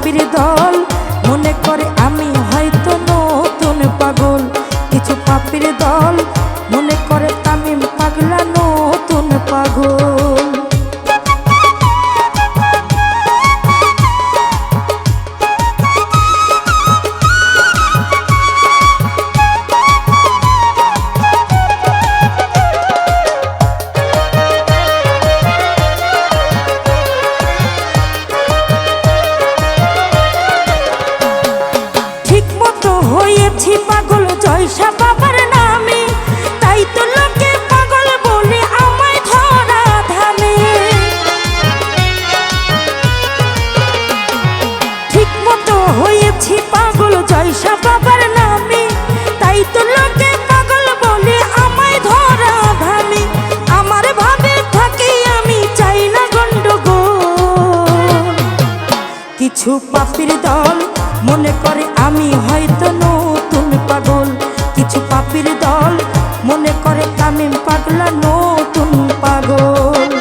পাপীর দল মনে করে আমি হয়তো নতুন পাগল। কিছু পাপীর দল মনে করে তামিম পাগলা নতুন পাগল। হয়েছি পাগল জয়সা বাবার নামে, তাই তো লোকে পাগল বলে আমায় ধরা ধামে। ঠিক মতো হয়েছি পাগল জয়সা বাবার নামে, তাই তো লোকে পাগল বলে আমায় ধরা ধামে। আমার ভাবে থাকি আমি চাই না গন্ডগোল। কিছু পাপীর দল মনে করে আমি হয়তো নতুন পাগল। কিছু পাপীর দল মনে করে তামিম পাগলা নতুন পাগল।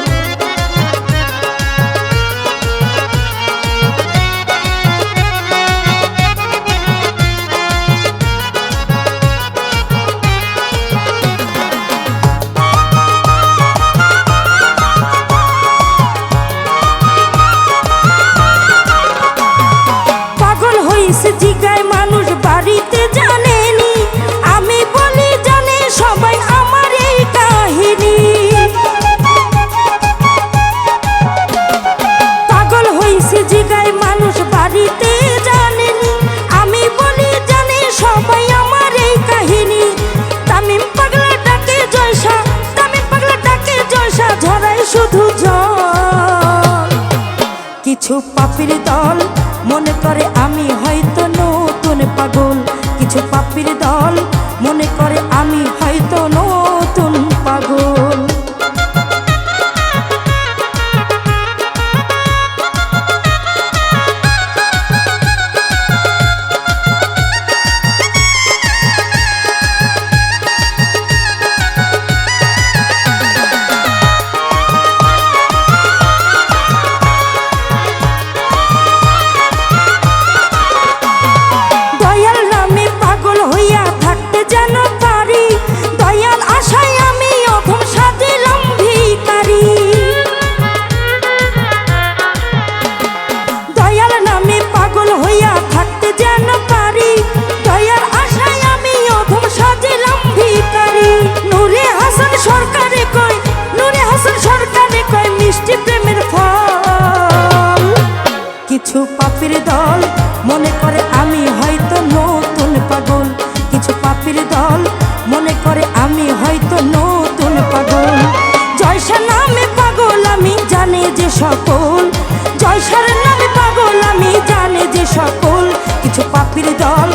পাগল হইছে জিগায় মানুষ বাড়িতে জানেনি, আমি বলি জানে সবাই আমার এই কাহিনী। পাগল হইছে জিগায় মানুষ বাড়িতে জানেনি, আমি বলি জানে সবাই আমার এই কাহিনী। তামিম পাগলা ডাকে জয়সা, তামিম পাগলা ডাকে জয়সা, ঝরাই শুধু জল। কিছু পাপীর দল মনে করে আমি হয়তো নতুন পাগল। কিছু পাপীর দল মনে করে আমি হয়তো নতুন পাগল। কিছু পাপীর দল মনে করে আমি হয়তো নতুন পাগল। কিছু পাপীর দল মনে করে আমি হয়তো নতুন পাগল। জয়সার নামে পাগল আমি জানে যে সকল, জয়সার নামে পাগল আমি জানে যে সকল। কিছু পাপীর দল